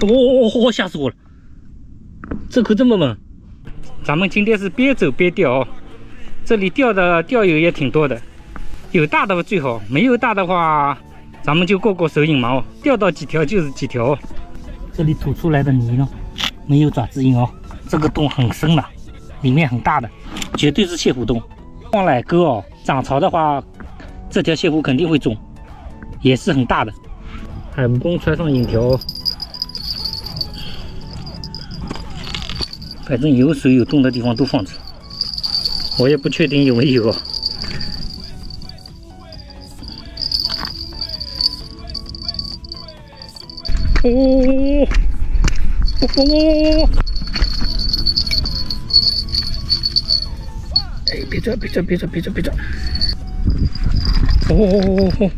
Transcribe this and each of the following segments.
哦，吓死我了！这可这么猛。咱们今天是边走边钓哦。这里钓的钓友也挺多的，有大的最好，没有大的话，咱们就过手影嘛哦。钓到几条就是几条哦。这里吐出来的泥呢，没有爪子印哦。这个洞很深了，里面很大的，绝对是蟹虎洞。放奶钩哦，涨潮的话，这条蟹虎肯定会中，也是很大的。海蜈蚣穿上引条哦。反正有水有洞的地方都放着，我也不确定有没有哦。哦，哎，别转！哦，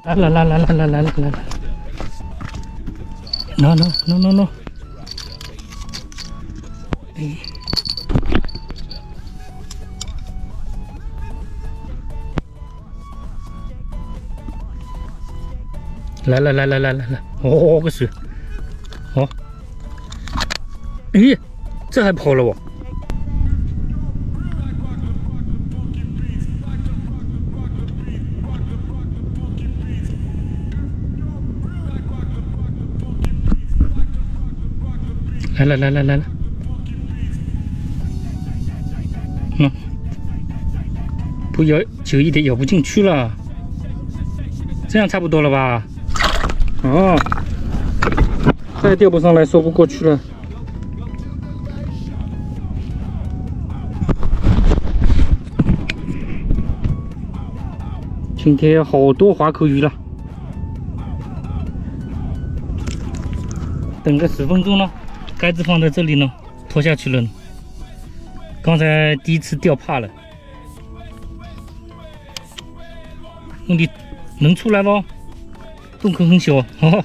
来了 ！No！ 哎，来了！哦，个水！哦，咦，这还跑了我！来了！不咬久一点，咬不进去了。这样差不多了吧？哦，再钓不上来，说不过去了。今天好多滑口鱼了，等个10分钟了，杆子放在这里呢，拖下去了呢。刚才第一次钓怕了，兄弟能出来不？洞口很小，哈。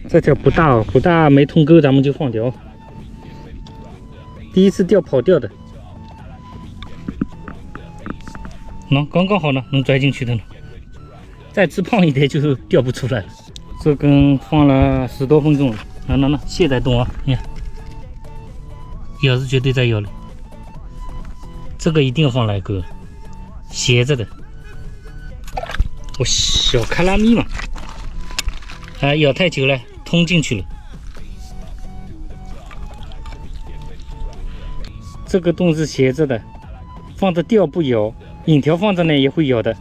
这条不大哦，不大没通钩，咱们就放掉。第一次钓跑钓的，刚刚好呢，能拽进去的呢。再吃胖一点就钓不出来了。这根放了10多分钟了，蟹在动啊，你看，咬是绝对在咬了。这个一定要放奶钩，斜着的。我小卡拉咪嘛，啊，咬太久了，通进去了。这个洞是斜着的，放着钓不咬，引条放着呢也会咬的。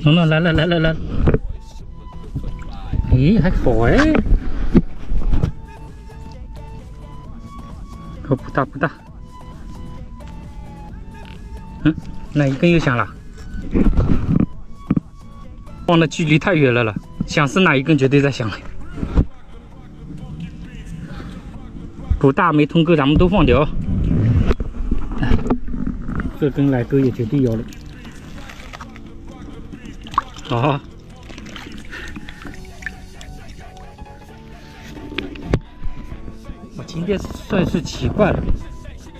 来了！咦，还好哎，可不大。哪一根又响了？放的距离太远了，响是哪一根绝对在响了。不大没通钩，咱们都放掉。这根奶钩也绝对咬了。好，我今天算是奇怪了，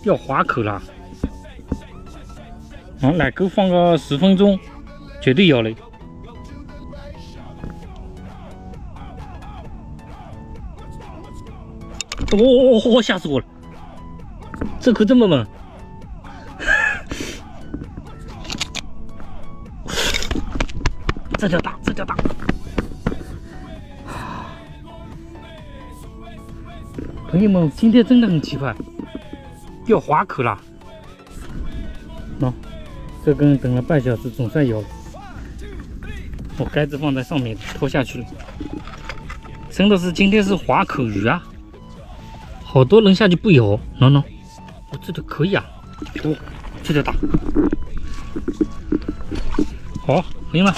要滑口了。奶钩放个10分钟，绝对咬了。哦，吓死我了！这可这么猛！这条大！朋友们，今天真的很奇怪，钓滑口了。这根等了半小时，总算咬了。我杆子放在上面，拖下去了。真的是今天是滑口鱼啊！好多人下去不咬，我这条可以啊！这条大。好，朋友们，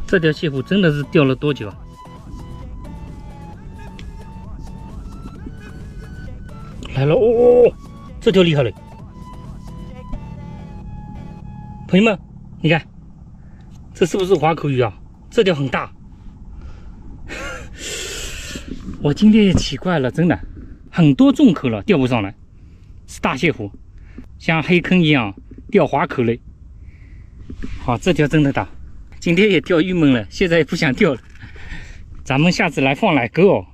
这条蟹虎真的是钓了多久啊？来了！这条厉害了，朋友们，你看，这是不是滑口鱼啊？这条很大。我今天也奇怪了，真的很多重口了，钓不上来，是大蟹虎。像黑坑一样掉滑口类。好，这条真的大，今天也钓郁闷了，现在也不想钓了。咱们下次来放奶哥哦。